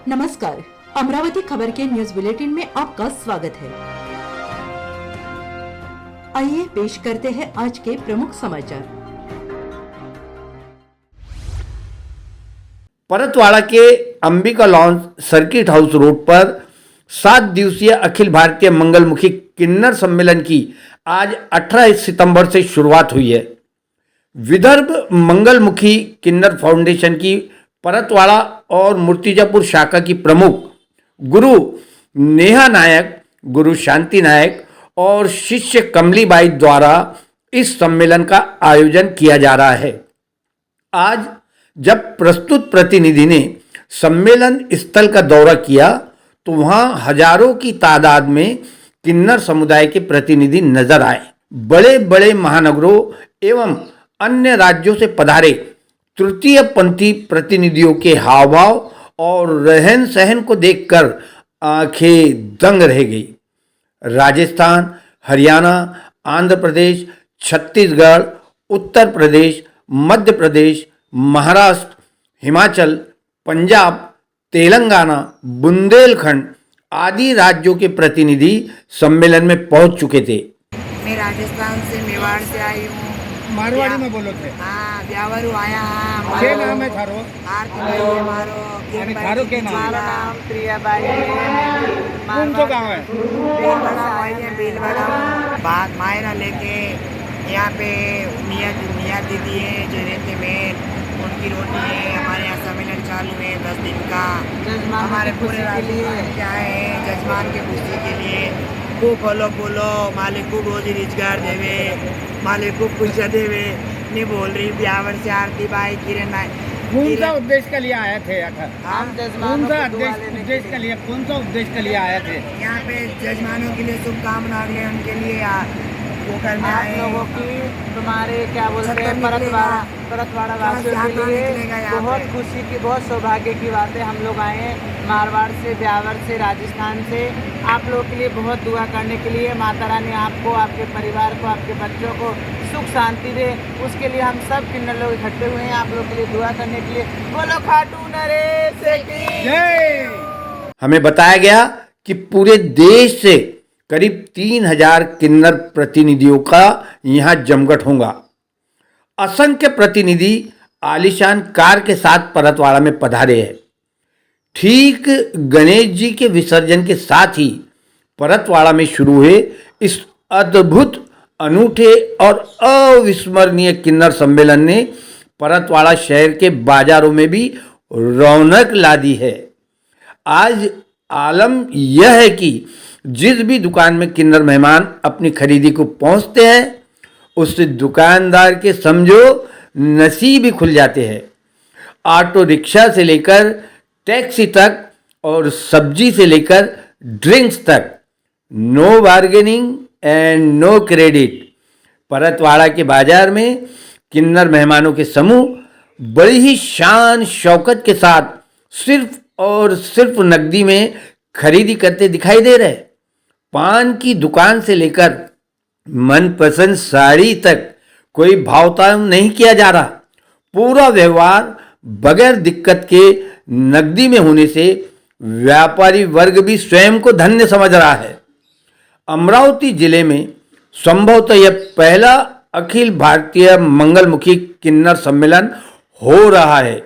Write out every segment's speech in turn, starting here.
नमस्कार, अमरावती खबर के न्यूज बुलेटिन में आपका स्वागत है। आइए पेश करते हैं आज के प्रमुख समाचार। परतवाड़ा के Ambika launch circuit house road पर 7 दिवसीय अखिल भारतीय मंगलमुखी किन्नर सम्मेलन की आज 18 सितंबर से शुरुआत हुई है। विदर्भ मंगलमुखी किन्नर फाउंडेशन की परतवाड़ा और मूर्तिजापुर शाखा की प्रमुख गुरु नेहा नायक, गुरु शांति नायक और शिष्य कमलीबाई द्वारा इस सम्मेलन का आयोजन किया जा रहा है। आज जब प्रस्तुत प्रतिनिधि ने सम्मेलन स्थल का दौरा किया तो वहां हजारों की तादाद में किन्नर समुदाय के प्रतिनिधि नजर आए। बड़े बड़े महानगरों एवं अन्य राज्यों से पधारे तृतीय पंथी प्रतिनिधियों के हाव भाव और रहन सहन को देखकर आंखें दंग रह गई। राजस्थान, हरियाणा, आंध्र प्रदेश, छत्तीसगढ़, उत्तर प्रदेश, मध्य प्रदेश, महाराष्ट्र, हिमाचल, पंजाब, तेलंगाना, बुंदेलखंड आदि राज्यों के प्रतिनिधि सम्मेलन में पहुंच चुके थे। मैं राजस्थान से मेवाड़ से आई हूँ। मारवाड़ी में बोलो थे। हाँ, ब्यावरू आया हाँ। क्या नाम है थारो? आरती भाई है मारो। अरे थारो क्या नाम? हमारा नाम प्रियाबाई है। कौन तो गाँव है? बेलवाड़ा बात मायरा लेके यहाँ पे मियाँ दीदी है जो रहते में उनकी रोटी है। हमारे यहाँ सम्मेलन चालू है 10 दिन का। हमारे पूरे राज्य क्या है जजमान के खुशी के लिए खूब बोलो बोलो मालिक को रोजी रोजगार देवे, मालिक को खुशियाँ देवे। नहीं बोल रही ब्यावर से आरती भाई किरण भाई। कौन सा उद्देश्य के लिए आए थे? हम कौन सा उद्देश्य के लिए आए थे? यहाँ पे जजमानों के लिए शुभकामना उनके लिए वो करने आए लोगों की। तुम्हारे क्या बोलते हैं परतवाड़ा वासियों के लिए बहुत खुशी की, बहुत सौभाग्य की बात है। हम लोग आए हैं मारवाड़ से, ब्यावर से, राजस्थान से। आप लोगों के लिए बहुत दुआ करने के लिए माता रानी आपको, आपके परिवार को, आपके बच्चों को सुख शांति दे, उसके लिए हम सब किन्नर लोग इकट्ठे हुए हैं आप लोग के लिए दुआ करने के लिए। बोलो खाटू नरेश की जय। हमें बताया गया कि पूरे देश से करीब 3000 किन्नर प्रतिनिधियों का यहाँ जमघट होगा। असंख्य प्रतिनिधि आलीशान कार के साथ परतवाड़ा में पधारे हैं। ठीक गणेश जी के विसर्जन के साथ ही परतवाड़ा में शुरू हुए इस अद्भुत, अनूठे और अविस्मरणीय किन्नर सम्मेलन ने परतवाड़ा शहर के बाजारों में भी रौनक ला दी है। आज आलम यह है कि जिस भी दुकान में किन्नर मेहमान अपनी खरीदी को पहुंचते हैं उस दुकानदार के समझो नसीब ही खुल जाते हैं। ऑटो रिक्शा से लेकर टैक्सी तक और सब्जी से लेकर ड्रिंक्स तक, no bargaining and no credit. Paratwada के बाजार में किन्नर मेहमानों के समूह बड़ी ही शान शौकत के साथ सिर्फ और सिर्फ नकदी में खरीदी करते दिखाई दे रहे। पान की दुकान से लेकर मनपसंद साड़ी तक कोई भावताल नहीं किया जा रहा। पूरा व्यवहार बगैर दिक्कत के नकदी में होने से व्यापारी वर्ग भी स्वयं को धन्य समझ रहा है। अमरावती जिले में संभवतः यह पहला अखिल भारतीय मंगलमुखी किन्नर सम्मेलन हो रहा है।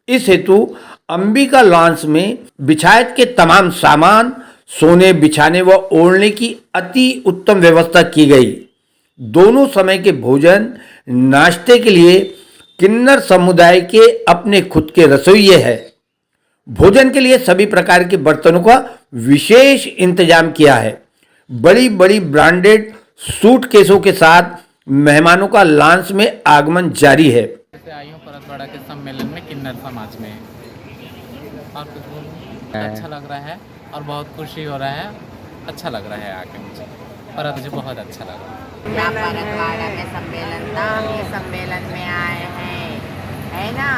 इस हेतु अंबिका लॉन्च में बिछायत के तमाम सामान, सोने बिछाने व ओढ़ने की अति उत्तम व्यवस्था की गई। दोनों समय के भोजन नाश्ते के लिए किन्नर समुदाय के अपने खुद के रसोइये हैं। भोजन के लिए सभी प्रकार के बर्तनों का विशेष इंतजाम किया है। बड़ी बड़ी ब्रांडेड सूटकेसों के साथ मेहमानों का लॉन्च में आगमन जारी है। आई हूँ परतवाड़ा के सम्मेलन में किन्नर समाज में, और कुछ बोलूं अच्छा लग रहा है और बहुत खुशी हो रहा है। अच्छा लग रहा है आके मुझे, और मुझे बहुत अच्छा लग रहा है। परतवाड़ा में सम्मेलन था, हम ये सम्मेलन में आए हैं, है ना।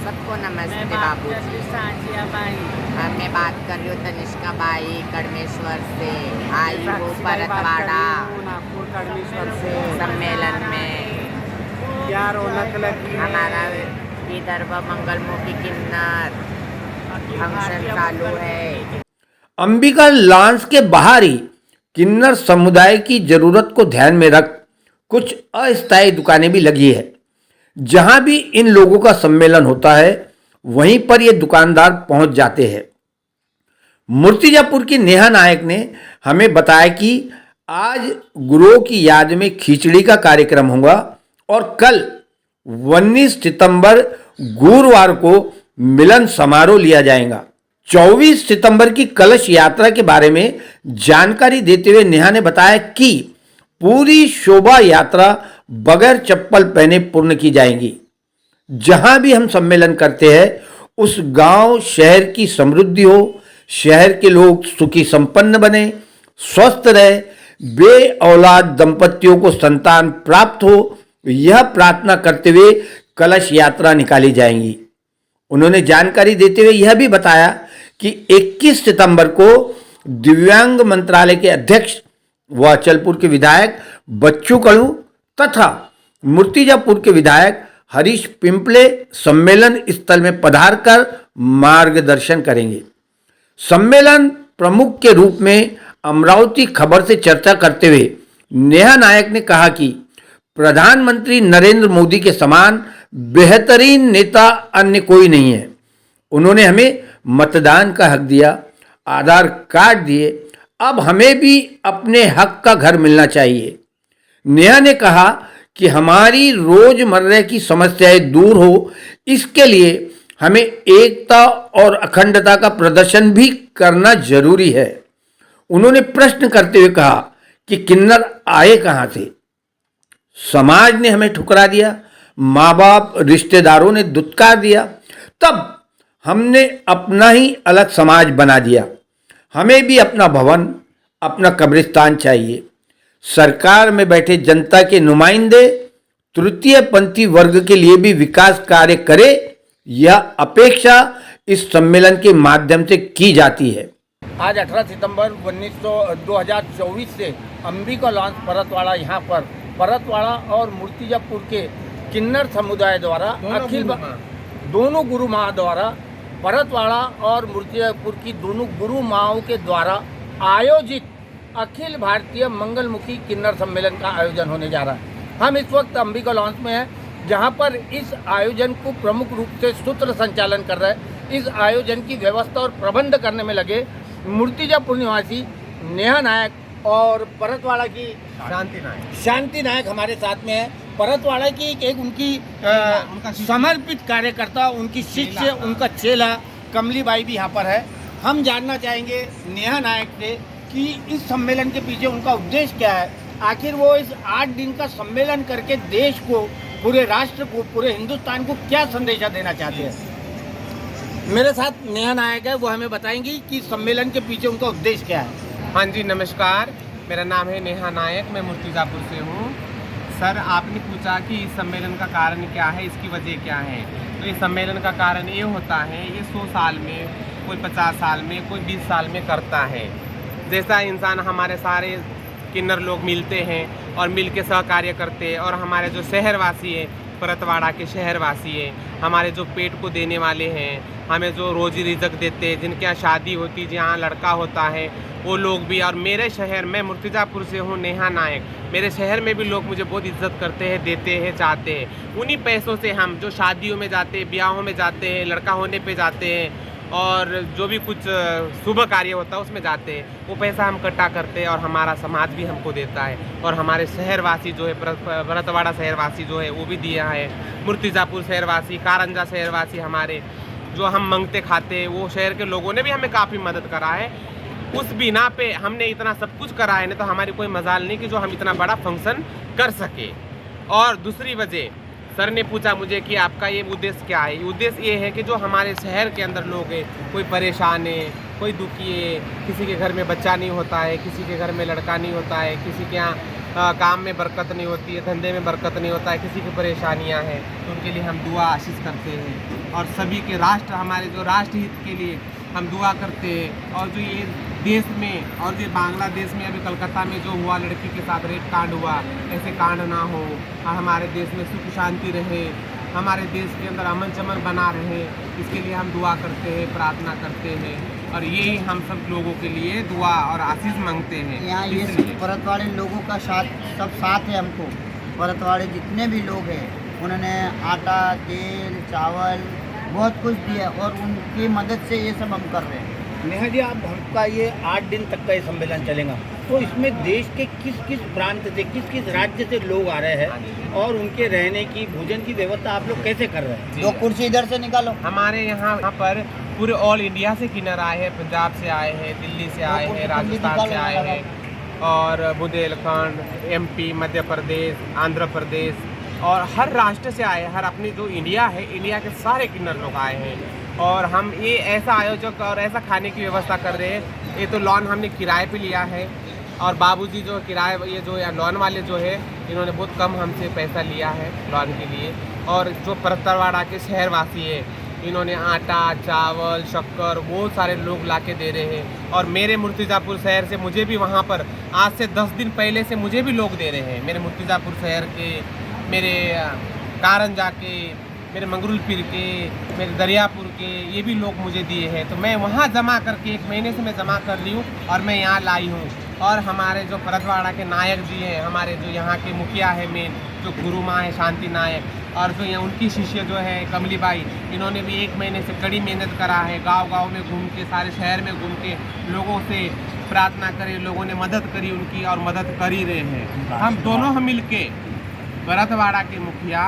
सबको नमस्ते बाबू जी। मैं बात कर रही हूँ तनिष्का बाई कड़मेश्वर से, आई हूँ परतवाड़ा सम्मेलन में। क्या रौनक लगी। हमारा विदर्भ मंगलमुखी किन्नर फंक्शन चालू है। अंबिका लॉन्स के बाहर ही किन्नर समुदाय की जरूरत को ध्यान में रख कुछ अस्थायी दुकानें भी लगी है। जहां भी इन लोगों का सम्मेलन होता है वहीं पर ये दुकानदार पहुंच जाते हैं। मूर्तिजापुर की नेहा नायक ने हमें बताया कि आज गुरुओं की याद में खिचड़ी का कार्यक्रम होगा और कल 19 सितंबर गुरुवार को मिलन समारोह लिया जाएगा। 24 सितंबर की कलश यात्रा के बारे में जानकारी देते हुए नेहा ने बताया कि पूरी शोभा यात्रा बगैर चप्पल पहने पूर्ण की जाएगी। जहां भी हम सम्मेलन करते हैं उस गांव शहर की समृद्धि हो, शहर के लोग सुखी संपन्न बने, स्वस्थ रहे, बे औलाद दंपतियों को संतान प्राप्त हो, यह प्रार्थना करते हुए कलश यात्रा निकाली जाएगी। उन्होंने जानकारी देते हुए यह भी बताया कि 21 सितंबर को दिव्यांग मंत्रालय के अध्यक्ष व अचलपुर के विधायक बच्चू कड़ू तथा मूर्तिजापुर के विधायक हरीश पिंपले सम्मेलन स्थल में पधार कर मार्गदर्शन करेंगे। सम्मेलन प्रमुख के रूप में अमरावती खबर से चर्चा करते हुए नेहा नायक ने कहा कि प्रधानमंत्री नरेंद्र मोदी के समान बेहतरीन नेता अन्य कोई नहीं है। उन्होंने हमें मतदान का हक दिया, आधार कार्ड दिए, अब हमें भी अपने हक का घर मिलना चाहिए। नेहा ने कहा कि हमारी रोजमर्रा की समस्याएं दूर हो, इसके लिए हमें एकता और अखंडता का प्रदर्शन भी करना जरूरी है। उन्होंने प्रश्न करते हुए कहा कि किन्नर आए कहां से? समाज ने हमें ठुकरा दिया, माँ बाप रिश्तेदारों ने दुत्कार दिया, तब हमने अपना ही अलग समाज बना दिया। हमें भी अपना भवन, अपना कब्रिस्तान चाहिए। सरकार में बैठे जनता के नुमाइंदे तृतीय पंथी वर्ग के लिए भी विकास कार्य करे, यह अपेक्षा इस सम्मेलन के माध्यम से की जाती है। आज 18 सितंबर 2024 से अंबिका लॉन्स परतवाड़ा यहाँ पर परतवाड़ा और मूर्तिजापुर के किन्नर समुदाय द्वारा दोनों गुरु माँ द्वारा परतवाड़ा और मूर्तिजापुर की दोनों गुरु माओं के द्वारा आयोजित अखिल भारतीय मंगलमुखी किन्नर सम्मेलन का आयोजन होने जा रहा है। हम इस वक्त अंबिका लॉन्स में हैं, जहां पर इस आयोजन को प्रमुख रूप से सूत्र संचालन कर रहे हैं। इस आयोजन की व्यवस्था और प्रबंध करने में लगे मूर्तिजापुर निवासी नेहा नायक और परतवाड़ा की शांति नायक हमारे साथ में है। परतवाड़ा की एक उनकी समर्पित कार्यकर्ता, उनकी शिष्य, उनका चेला कमली बाई भी यहाँ पर है। हम जानना चाहेंगे नेहा नायक से कि इस सम्मेलन के पीछे उनका उद्देश्य क्या है। आखिर वो इस 8 दिन का सम्मेलन करके देश को, पूरे राष्ट्र को, पूरे हिंदुस्तान को क्या संदेशा देना चाहते हैं। मेरे साथ नेहा नायक है, वो हमें बताएंगी कि सम्मेलन के पीछे उनका उद्देश्य क्या है। हाँ जी, नमस्कार, मेरा नाम है नेहा नायक, मैं मूर्तिजापुर से हूँ। सर, आपने पूछा कि इस सम्मेलन का कारण क्या है, इसकी वजह क्या है। तो इस सम्मेलन का कारण ये होता है, ये 100 साल में, कोई 50 साल में, कोई 20 साल में करता है। जैसा इंसान हमारे सारे किन्नर लोग मिलते हैं और मिल के सहकार्य करते हैं, और हमारे जो शहरवासी हैं, परतवाड़ा के शहरवासी हैं, हमारे जो पेट को देने वाले हैं, हमें जो रोजी रिजक देते हैं, जिनके यहाँ शादी होती, जहाँ लड़का होता है, वो लोग भी। और मेरे शहर में मूर्तिजापुर से हूँ, नेहा नायक, मेरे शहर में भी लोग मुझे बहुत इज्जत करते हैं, देते हैं, चाहते हैं। उन्हीं पैसों से हम जो शादियों में जाते हैं, ब्याहों में जाते हैं, लड़का होने पे जाते हैं, और जो भी कुछ शुभ कार्य होता है उसमें जाते हैं, वो पैसा हम इकट्ठा करते हैं और हमारा समाज भी हमको देता है। और हमारे शहरवासी जो है, परतवाड़ा शहरवासी जो है वो भी दिया है, मूर्तिजापुर शहरवासी, कारंजा शहरवासी, हमारे जो हम मांगते खाते हैं, वो शहर के लोगों ने भी हमें काफ़ी मदद करा है। उस बिना पे हमने इतना सब कुछ करा है, नहीं तो हमारी कोई मजाल नहीं कि जो हम इतना बड़ा फंक्शन कर सके। और दूसरी वजह, सर ने पूछा मुझे कि आपका ये उद्देश्य क्या है। उद्देश्य ये है कि जो हमारे शहर के अंदर लोग हैं, कोई परेशान है, कोई दुखी है, किसी के घर में बच्चा नहीं होता है, किसी के घर में लड़का नहीं होता है, किसी के यहाँ काम में बरकत नहीं होती है, धंधे में बरकत नहीं होता है, किसी की परेशानियाँ हैं, तो उनके लिए हम दुआ आशीष करते हैं। और सभी के राष्ट्र, हमारे जो राष्ट्र हित के लिए हम दुआ करते हैं। और जो ये देश में, और ये बांग्लादेश में अभी कलकत्ता में जो हुआ, लड़की के साथ रेप कांड हुआ, ऐसे कांड ना हो, और हमारे देश में सुख शांति रहे, हमारे देश के अंदर अमन चमन बना रहे, इसके लिए हम दुआ करते हैं, प्रार्थना करते हैं और यही हम सब लोगों के लिए दुआ और आशीष मांगते हैं। यहाँ ये इसलिए परतवाड़े लोगों का सब साथ है। हमको परतवाड़े जितने भी लोग हैं उन्होंने आटा, तेल, चावल बहुत कुछ दिया और उनकी मदद से ये सब हम कर रहे हैं। नेहा जी, आपका ये 8 दिन तक का ये सम्मेलन चलेगा, तो इसमें देश के किस किस प्रांत से, किस किस राज्य से लोग आ रहे हैं और उनके रहने की, भोजन की व्यवस्था आप लोग कैसे कर रहे हैं? दो कुर्सी इधर से निकालो। हमारे यहाँ पर पूरे ऑल इंडिया से किन्नर आए हैं, पंजाब से आए हैं, दिल्ली से आए हैं, राजस्थान से आए हैं और बुंदेलखंड, MP, मध्य प्रदेश, आंध्र प्रदेश और हर राष्ट्र से आए हैं। हर अपनी जो इंडिया है, इंडिया के सारे किन्नर लोग आए हैं और हम ये ऐसा आयोजक और ऐसा खाने की व्यवस्था कर रहे हैं। ये तो लॉन हमने किराए पे लिया है और बाबूजी जो किराए, ये जो लॉन वाले जो है, इन्होंने बहुत कम हमसे पैसा लिया है लॉन के लिए। और जो परतवाड़ा के शहरवासी है, इन्होंने आटा, चावल, शक्कर बहुत सारे लोग ला के दे रहे हैं। और मेरे मुर्तिज़ापुर शहर से मुझे भी वहाँ पर आज से 10 दिन पहले से मुझे भी लोग दे रहे हैं। मेरे मुर्तिज़ापुर शहर के, मेरे कारंजा के, मेरे मंगरूल पीर के, मेरे दरियापुर के, ये भी लोग मुझे दिए हैं। तो मैं वहाँ जमा करके 1 महीने से मैं जमा कर रही हूँ और मैं यहाँ लाई हूँ। और हमारे जो परतवाड़ा के नायक जी हैं, हमारे जो यहाँ के मुखिया है मेन, जो गुरु माँ है शांति नायक, और जो यहाँ उनकी शिष्य जो है कमली बाई, इन्होंने भी 1 महीने से कड़ी मेहनत करा है। गांव-गांव में घूम के, सारे शहर में घूम के लोगों से प्रार्थना करे, लोगों ने मदद करी उनकी और मदद कर ही रहे हैं। हम दोनों हम मिल के, परतवाड़ा के मुखिया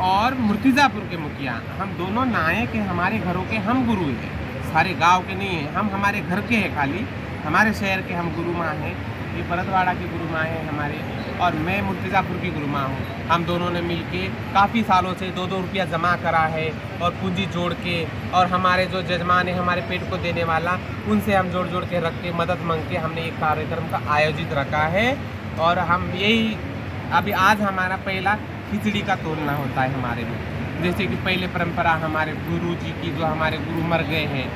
और मुर्तिज़ापुर के मुखिया, हम दोनों नायक हैं, हमारे घरों के हम गुरु हैं, सारे गांव के नहीं हैं। हम हमारे घर के हैं, खाली हमारे शहर के हम गुरु माँ हैं। ये परतवाड़ा की गुरु माँ हैं हमारे और मैं मुर्तिज़ापुर की गुरु माँ हूँ। हम दोनों ने मिलके काफ़ी सालों से 2-2 रुपया जमा करा है और पूंजी जोड़ के, और हमारे जो जजमान है हमारे पेट को देने वाला, उनसे हम जोड़ जोड़ के रख के, मदद मांग के हमने एक कार्यक्रम का आयोजित रखा है। और हम यही अभी आज हमारा पहला खिचड़ी का तोलना होता है हमारे में। जैसे कि पहले परंपरा हमारे गुरु जी की, जो हमारे गुरु मर गए हैं,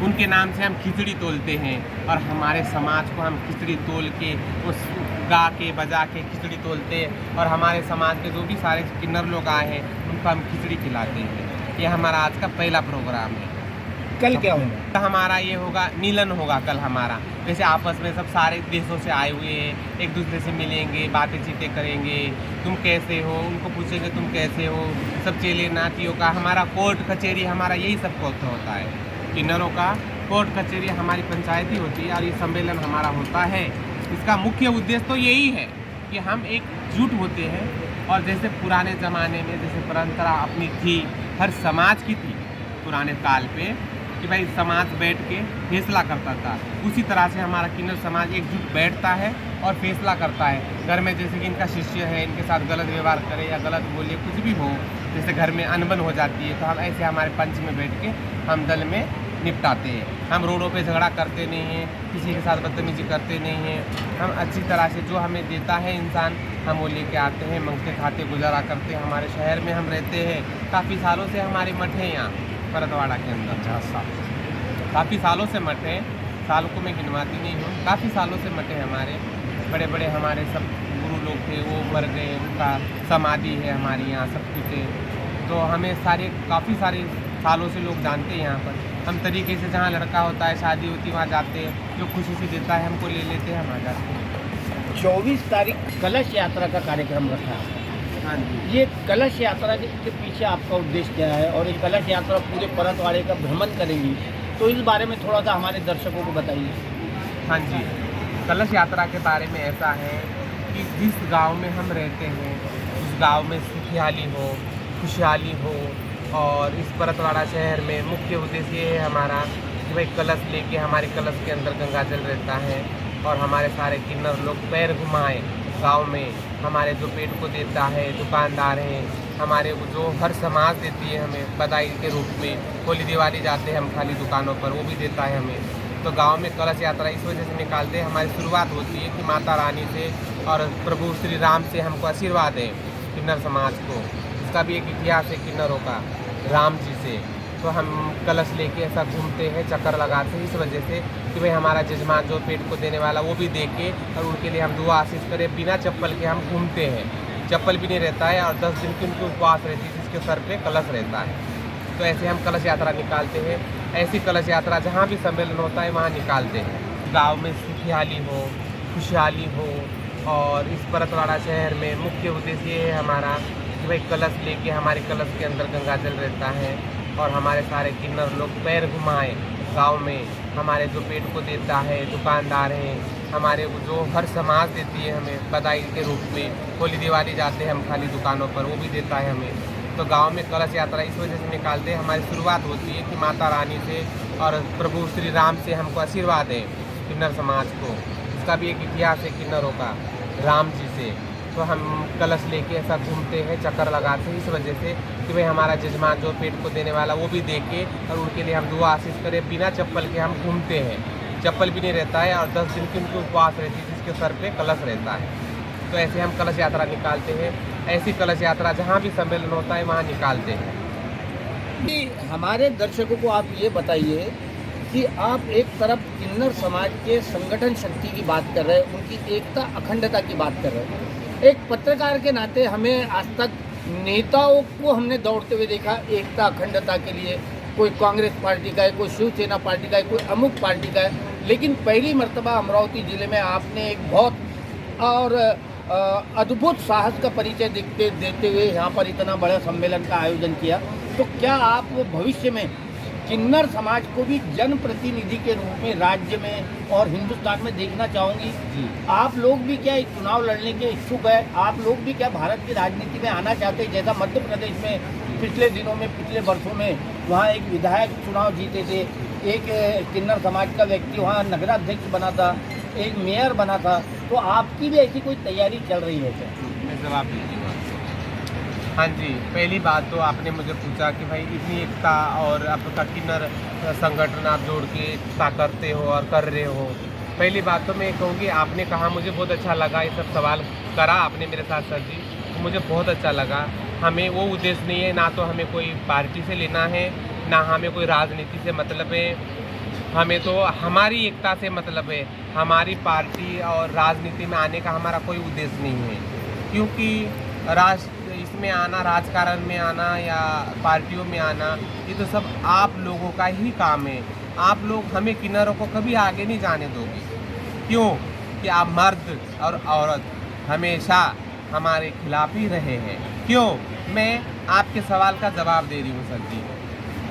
उनके नाम से हम खिचड़ी तोलते हैं और हमारे समाज को हम खिचड़ी तोल के, उस गा के बजा के खिचड़ी तोलते हैं और हमारे समाज के जो भी सारे किन्नर लोग आए हैं उनको हम खिचड़ी खिलाते हैं। ये हमारा आज का पहला प्रोग्राम है। कल क्या होगा? हमारा ये होगा, मिलन होगा कल हमारा। जैसे आपस में सब सारे देशों से आए हुए हैं, एक दूसरे से मिलेंगे, बातें चीतें करेंगे, तुम कैसे हो, उनको पूछेंगे तुम कैसे हो, सब चेले नातियों का हमारा कोर्ट कचहरी, हमारा यही सब होता है। किन्नरों का कोर्ट कचहरी हमारी पंचायती होती है और ये सम्मेलन हमारा होता है। इसका मुख्य उद्देश्य तो यही है कि हम एकजुट होते हैं और जैसे पुराने ज़माने में जैसे परंपरा अपनी थी, हर समाज की थी पुराने काल पे, कि भाई समाज बैठ के फैसला करता था, उसी तरह से हमारा किन्नर समाज एकजुट बैठता है और फैसला करता है। घर में जैसे कि इनका शिष्य है, इनके साथ गलत व्यवहार करे या गलत बोले, कुछ भी हो, जैसे घर में अनबन हो जाती है, तो हम ऐसे हमारे पंच में बैठ के हम दल में निपटाते हैं। हम रोडों पे झगड़ा करते नहीं हैं, किसी के साथ बदतमीजी करते नहीं हैं। हम अच्छी तरह से जो हमें देता है इंसान, हम वो लेके आते हैं, मांगते खाते गुजारा करते हैं। हमारे शहर में हम रहते हैं, काफ़ी सालों से हमारे मठ हैं यहाँ परतवाड़ा के अंदर। 50 साल, काफ़ी सालों से मठ हैं, सालों को मैं गिनवाती नहीं हूँ, काफ़ी सालों से मठ हैं हमारे। बड़े बड़े हमारे सब गुरु लोग थे, वो मर गए, उनका समाधि है हमारे यहाँ, सब कुछ है। तो हमें काफ़ी सारे सालों से लोग जानते हैं यहाँ पर। हम तरीके से जहाँ लड़का होता है, शादी होती है, वहाँ जाते हैं, जो खुशी से देता है हमको ले लेते हैं, हम आ जाते हैं। 24 तारीख कलश यात्रा का कार्यक्रम रखा है। हाँ जी। ये कलश यात्रा के पीछे आपका उद्देश्य क्या है और ये कलश यात्रा पूरे परतवाड़े का भ्रमण करेंगी, तो इस बारे में थोड़ा सा हमारे दर्शकों को बताइए। हाँ जी, कलश यात्रा के बारे में ऐसा है कि जिस गांव में हम रहते हैं उस गांव में सुखियाली हो, खुशहाली हो। और इस परतवाड़ा शहर में मुख्य उद्देश्य ये है हमारा कि भाई कलश लेके, हमारे कलश के अंदर गंगा जल रहता है और हमारे सारे किन्नर लोग पैर घुमाएं गांव में। हमारे जो पेट को देता है, दुकानदार हैं हमारे, जो हर समाज देती है हमें बधाई के रूप में। होली दिवाली जाते हैं हम खाली दुकानों पर, वो भी देता है हमें। तो गांव में कलश यात्रा इस वजह से निकालते हैं, हमारी शुरुआत होती है कि माता रानी से और प्रभु श्री राम से हमको आशीर्वाद है किन्नर समाज को। इसका भी एक इतिहास है किन्नरों का, राम जी से। तो हम कलश लेके ऐसा घूमते हैं, चक्कर लगाते हैं, इस वजह से कि भाई हमारा जजमान जो पेट को देने वाला वो भी देखे और उनके लिए हम दुआ आशीष करें। बिना चप्पल के हम घूमते हैं चप्पल भी नहीं रहता है और 10 दिन की उनकी उपवास रहती है जिसके सर पे कलश रहता है। तो ऐसे हम कलश यात्रा निकालते हैं। ऐसी कलश यात्रा जहाँ भी सम्मेलन होता है वहाँ निकालते हैं। गांव में सुखियाली हो, खुशहाली हो, और इस परतवाड़ा शहर में मुख्य उद्देश्य ये है हमारा कि भाई कलश लेके हमारे कलश के अंदर गंगा जल रहता है और हमारे सारे किन्नर लोग पैर घुमाएं गांव में। हमारे जो पेट को देता है दुकानदार हैं, हमारे जो हर समाज देती है हमें बधाई के रूप में। होली दिवाली जाते हैं हम खाली दुकानों पर, वो भी देता है हमें। तो गांव में कलश यात्रा इस वजह से निकालते हैं, हमारी शुरुआत होती है कि माता रानी से और प्रभु श्री राम से हमको आशीर्वाद है किन्नर समाज को। इसका भी एक इतिहास है किन्नरों का, राम जी से। तो हम कलश लेके ऐसा घूमते हैं, चक्कर लगाते हैं इस वजह से कि भाई हमारा जजमान जो पेट को देने वाला वो भी दे के और उनके लिए हम दुआ आशीष करें। बिना चप्पल के हम घूमते हैं, चप्पल भी नहीं रहता है और 10 दिन की उनकी उपवास रहती है जिसके सर पे कलश रहता है। तो ऐसे हम कलश यात्रा निकालते हैं। ऐसी कलश यात्रा जहाँ भी सम्मेलन होता है वहाँ निकालते हैं। हमारे दर्शकों को आप ये बताइए कि आप एक तरफ किन्नर समाज के संगठन शक्ति की बात कर रहे हैं, उनकी एकता अखंडता की बात कर रहे हैं। एक पत्रकार के नाते हमें आज तक नेताओं को हमने दौड़ते हुए देखा एकता अखंडता के लिए। कोई कांग्रेस पार्टी का है, कोई शिवसेना पार्टी का है, कोई अमुक पार्टी का है, लेकिन पहली मर्तबा अमरावती ज़िले में आपने एक बहुत और अद्भुत साहस का परिचय देते हुए यहाँ पर इतना बड़ा सम्मेलन का आयोजन किया। तो क्या आप भविष्य में किन्नर समाज को भी जनप्रतिनिधि के रूप में राज्य में और हिंदुस्तान में देखना चाहूँगी? आप लोग भी क्या एक चुनाव लड़ने के इच्छुक है? आप लोग भी क्या भारत की राजनीति में आना चाहते हैं? जैसा मध्य प्रदेश में पिछले दिनों में, पिछले वर्षों में वहाँ एक विधायक चुनाव जीते थे, एक किन्नर समाज का व्यक्ति वहाँ नगराध्यक्ष बना था, एक मेयर बना था। तो आपकी भी ऐसी कोई तैयारी चल रही है क्या? मैं जवाब दीजिएगा। हाँ जी, पहली बात तो आपने मुझे पूछा कि भाई इतनी एकता और आपका किन्नर संगठन आप जोड़ के एकता करते हो और कर रहे हो। पहली बात तो मैं कहूँगी, आपने कहा मुझे बहुत अच्छा लगा, ये सब सवाल करा आपने मेरे साथ सर जी, तो मुझे बहुत अच्छा लगा। हमें वो उद्देश्य नहीं है, ना तो हमें कोई पार्टी से लेना है, ना हमें कोई राजनीति से मतलब है। हमें तो हमारी एकता से मतलब है। हमारी पार्टी और राजनीति में आने का हमारा कोई उद्देश्य नहीं है, क्योंकि इसमें आना, राजकारण में आना या पार्टियों में आना, ये तो सब आप लोगों का ही काम है। आप लोग हमें किन्नरों को कभी आगे नहीं जाने दोगे। क्यों? कि आप मर्द और औरत हमेशा हमारे खिलाफ ही रहे हैं। क्यों? मैं आपके सवाल का जवाब दे रही हूँ सर जी।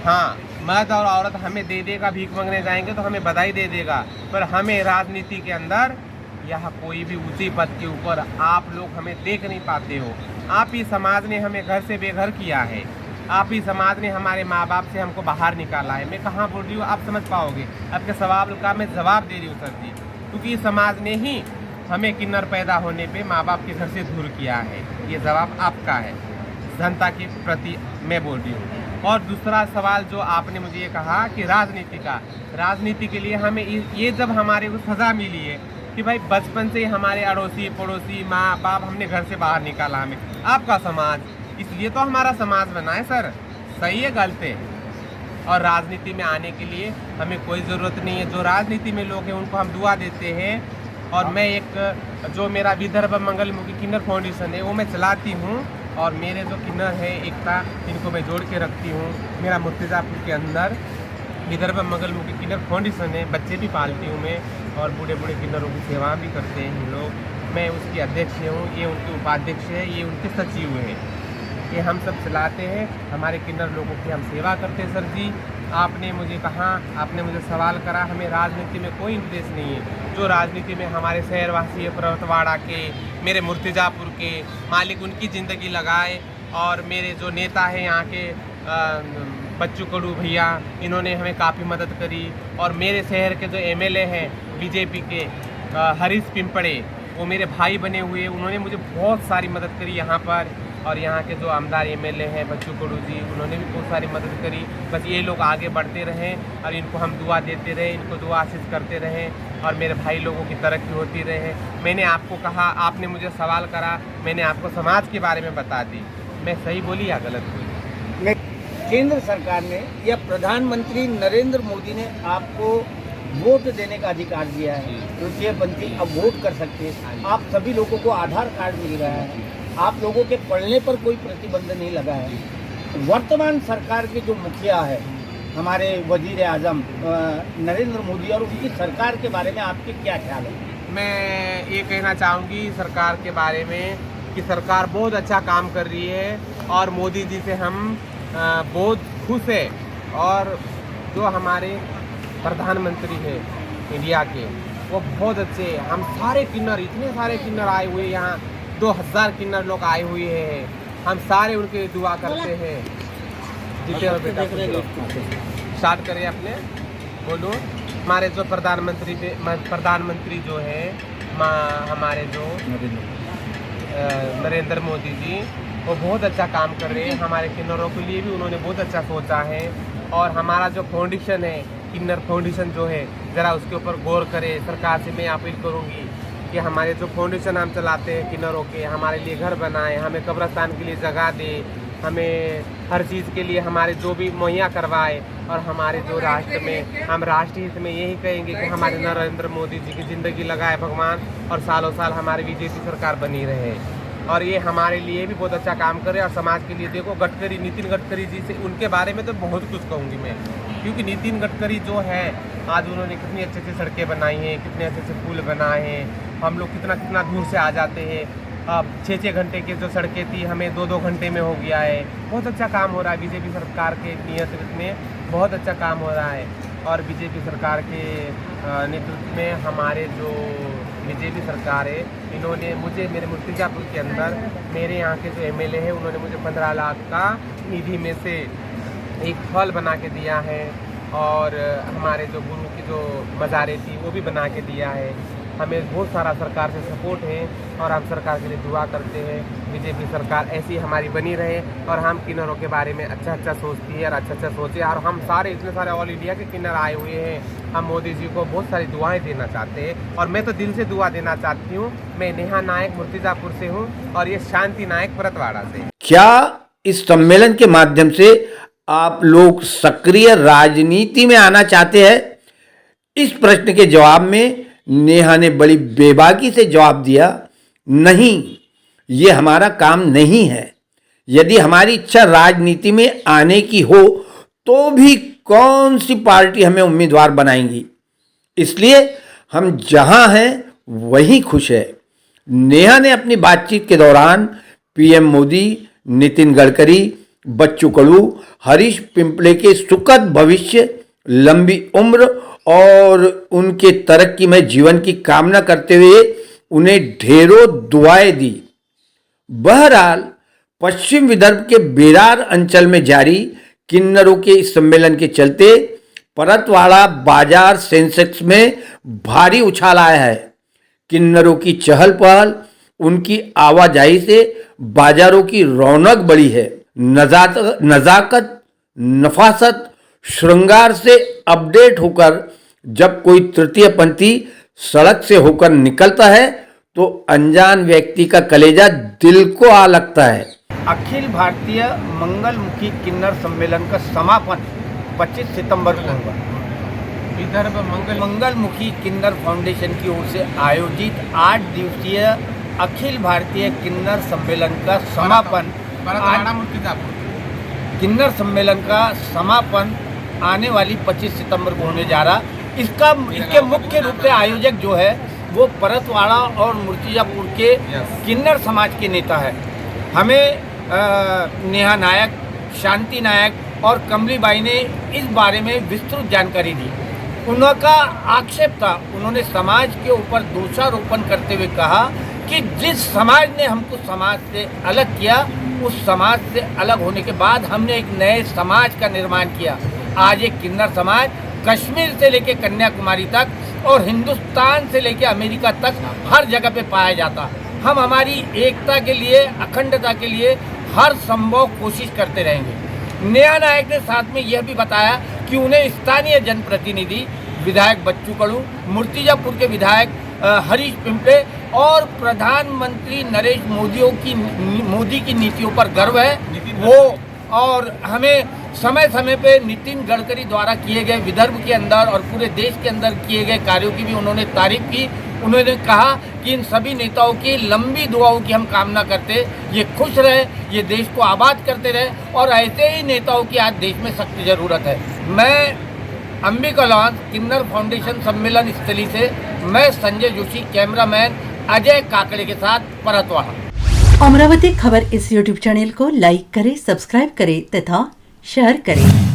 हाँ, मर्द और औरत हमें दे देगा, भीख मांगने जाएंगे तो हमें बधाई दे देगा, पर हमें राजनीति के अंदर यह कोई भी ऊंची पद के ऊपर आप लोग हमें देख नहीं पाते हो। आप ही समाज ने हमें घर से बेघर किया है। आप ही समाज ने हमारे माँ बाप से हमको बाहर निकाला है। मैं कहाँ बोल रही हूँ आप समझ पाओगे। आपके सवाल का मैं जवाब दे रही हूँ सर जी, क्योंकि समाज ने ही हमें किन्नर पैदा होने पे माँ बाप के घर से दूर किया है। ये जवाब आपका है, जनता के प्रति मैं बोल रही हूँ। और दूसरा सवाल जो आपने मुझे ये कहा कि राजनीति के लिए हमें ये जब हमारे को सज़ा मिली है कि भाई बचपन से हमारे अड़ोसी पड़ोसी माँ बाप हमने घर से बाहर निकाला, हमें आपका समाज, इसलिए तो हमारा समाज बना है सर। सही है गलत है? और राजनीति में आने के लिए हमें कोई ज़रूरत नहीं है। जो राजनीति में लोग हैं उनको हम दुआ देते हैं। और मैं एक जो मेरा विदर्भ मंगलमुखी किन्नर फाउंडेशन है वो मैं चलाती हूँ, और मेरे जो किन्नर है एकता, इनको मैं जोड़ के रखती हूँ। मेरा मुर्तिज़ापुर के अंदर विदर्भ मंगलमुखी किन्नर फाउंडेशन है, बच्चे भी पालती हूँ मैं, और बूढ़े बूढ़े किन्नरों की सेवा भी करते हैं हम लोग। मैं उसकी अध्यक्ष हूँ, ये उनके उपाध्यक्ष है, ये उनके सचिव हैं। ये हम सब चलाते हैं, हमारे किन्नर लोगों की हम सेवा करते हैं सर जी। आपने मुझे कहा, आपने मुझे सवाल करा, हमें राजनीति में कोई उद्देश्य नहीं है। जो राजनीति में हमारे शहरवासी है परतवाड़ा के, मेरे मुर्तिज़ापुर के मालिक, उनकी ज़िंदगी लगाए, और मेरे जो नेता हैं यहाँ के बच्चू कडू भैया, इन्होंने हमें काफ़ी मदद करी। और मेरे शहर के जो एमएलए हैं बीजेपी के हरीश पिंपड़े, वो मेरे भाई बने हुए, उन्होंने मुझे बहुत सारी मदद करी यहाँ पर। और यहाँ के जो आमदार एमएलए हैं बच्चू कडू जी, उन्होंने भी बहुत सारी मदद करी। बस ये लोग आगे बढ़ते रहें और इनको हम दुआ देते रहें, इनको दुआ आशीष करते रहें, और मेरे भाई लोगों की तरक्की होती रहे। मैंने आपको कहा, आपने मुझे सवाल करा, मैंने आपको समाज के बारे में बता दी। मैं सही बोली या गलत बोली? केंद्र सरकार ने या प्रधानमंत्री नरेंद्र मोदी ने आपको वोट देने का अधिकार दिया है, तृतीयपंथी अब वोट कर सकते हैं। आप सभी लोगों को आधार कार्ड मिल रहा है, आप लोगों के पढ़ने पर कोई प्रतिबंध नहीं लगा है। वर्तमान सरकार के जो मुखिया है हमारे वजीर आजम नरेंद्र मोदी और उनकी सरकार के बारे में आपके क्या ख्याल है? मैं ये कहना चाहूँगी सरकार के बारे में कि सरकार बहुत अच्छा काम कर रही है और मोदी जी से हम बहुत खुश है। और जो हमारे प्रधानमंत्री है इंडिया के वो बहुत अच्छे हैं। हम सारे किन्नर, इतने सारे किन्नर आए हुए यहाँ, 2000 किन्नर लोग आए हुए हैं। हम सारे उनके दुआ करते हैं। जीते रहो बेटा, स्टार्ट करें अपने, बोलो। हमारे जो प्रधानमंत्री जो है हमारे जो नरेंद्र मोदी जी, वो बहुत अच्छा काम कर रहे हैं। हमारे किन्नरों के लिए भी उन्होंने बहुत अच्छा सोचा है। और हमारा जो फाउंडेशन है किन्नर फाउंडेशन जो है, ज़रा उसके ऊपर गौर करें। सरकार से मैं अपील करूँगी कि हमारे जो फाउंडेशन हम चलाते हैं किन्नरों के, हमारे लिए घर बनाए, हमें कब्रिस्तान के लिए जगह दे, हमें हर चीज़ के लिए हमारे जो भी मुहैया करवाए। और हमारे जो राष्ट्र में, हम राष्ट्र हित में यही कहेंगे कि हमारे नरेंद्र मोदी जी की ज़िंदगी लगाए भगवान और सालों साल हमारी बीजेपी सरकार बनी रहे। और ये हमारे लिए भी बहुत अच्छा काम करे और समाज के लिए। देखो गडकरी, नितिन गडकरी जी से, उनके बारे में तो बहुत कुछ कहूँगी मैं, क्योंकि नितिन गडकरी जो है आज उन्होंने कितनी अच्छी अच्छी सड़कें बनाई हैं, कितने अच्छे अच्छे पुल बनाए हैं। हम लोग कितना दूर से आ जाते हैं। अब 6-6 घंटे की जो सड़कें थी हमें 2-2 घंटे में हो गया है। बहुत अच्छा काम हो रहा है बीजेपी सरकार के नेतृत्व में, बहुत अच्छा काम हो रहा है। और बीजेपी सरकार के नेतृत्व में हमारे जो बीजेपी सरकार है, इन्होंने मुझे मेरे मुर्तिजापुर के अंदर मेरे यहाँ के जो एमएलए हैं उन्होंने मुझे 15 लाख का निधि में से एक फल बना के दिया है। और हमारे जो गुरु की जो मज़ारें थी वो भी बना के दिया है। हमें बहुत सारा सरकार से सपोर्ट है और हम सरकार के लिए दुआ करते हैं। बीजेपी सरकार ऐसी हमारी बनी रहे और हम किन्नरों के बारे में अच्छा सोचती है और अच्छा सोचे। और हम सारे इतने सारे ऑल इंडिया के किन्नर आए हुए हैं। हम मोदी जी को बहुत सारी दुआएं देना चाहते हैं और मैं तो दिल से दुआ देना चाहती हूँ। मैं नेहा नायक मुर्तिजापुर से हूँ और ये शांति नायक परतवाड़ा से। क्या इस सम्मेलन के माध्यम से आप लोग सक्रिय राजनीति में आना चाहते हैं? इस प्रश्न के जवाब में नेहा ने बड़ी बेबाकी से जवाब दिया, नहीं, ये हमारा काम नहीं है। यदि हमारी इच्छा राजनीति में आने की हो तो भी कौन सी पार्टी हमें उम्मीदवार बनाएंगी, इसलिए हम जहां हैं वहीं खुश है। नेहा ने अपनी बातचीत के दौरान पीएम मोदी, नितिन गडकरी, बच्चू कडू, हरीश पिंपले के सुखद भविष्य, लंबी उम्र और उनके तरक्कीमय जीवन की कामना करते हुए उन्हें ढेरों दुआएं दी। बहरहाल पश्चिम विदर्भ के बेरार अंचल में जारी किन्नरों के इस सम्मेलन के चलते परतवाड़ा बाजार सेंसेक्स में भारी उछाल आया है। किन्नरों की चहल पहल, उनकी आवाजाही से बाजारों की रौनक बढ़ी है। नजाकत, नफासत, श्रृंगार से अपडेट होकर जब कोई तृतीय पंथी सड़क से होकर निकलता है तो अनजान व्यक्ति का कलेजा दिल को आ लगता है। अखिल भारतीय मंगलमुखी किन्नर सम्मेलन का समापन 25 सितंबर को होगा। विदर्भ मंगलमुखी किन्नर फाउंडेशन की ओर से आयोजित 8 दिवसीय अखिल भारतीय किन्नर सम्मेलन का समापन किन्नर सम्मेलन का समापन आने वाली 25 सितंबर को होने जा रहा। इसके मुख्य रूप से आयोजक जो है वो परतवाड़ा और मुर्तिजापुर के किन्नर समाज के नेता है। हमें नेहा नायक, शांति नायक और कमली बाई ने इस बारे में विस्तृत जानकारी दी। उनका आक्षेप था, उन्होंने समाज के ऊपर दोषारोपण करते हुए कहा कि जिस समाज ने हमको समाज से अलग किया, उस समाज से अलग होने के बाद हमने एक नए समाज का निर्माण किया। आज एक किन्नर समाज कश्मीर से लेकर कन्याकुमारी तक और हिंदुस्तान से लेकर अमेरिका तक हर जगह पे पाया जाता। हम हमारी एकता के लिए, अखंडता के लिए हर संभव कोशिश करते रहेंगे। नेहा नायक ने साथ में यह भी बताया कि उन्हें स्थानीय जनप्रतिनिधि विधायक बच्चू कडू, मुर्तिजापुर के विधायक हरीश पिंपले और प्रधानमंत्री नरेंद्र मोदी की नीतियों पर गर्व है। वो और हमें समय समय पे नितिन गडकरी द्वारा किए गए विदर्भ के अंदर और पूरे देश के अंदर किए गए कार्यों की भी उन्होंने तारीफ की। उन्होंने कहा कि इन सभी नेताओं की लंबी दुआओं की हम कामना करते, ये खुश रहे, ये देश को आबाद करते रहे और ऐसे ही नेताओं की आज देश में सख्त ज़रूरत है। मैं अंबिका लॉन्स किन्नर फाउंडेशन सम्मेलन स्थली से मैं संजय जोशी, कैमरामैन अजय काकड़े के साथ परतवाड़ा। अमरावती खबर इस यूट्यूब चैनल को लाइक करें, सब्सक्राइब करें तथा शेयर करें।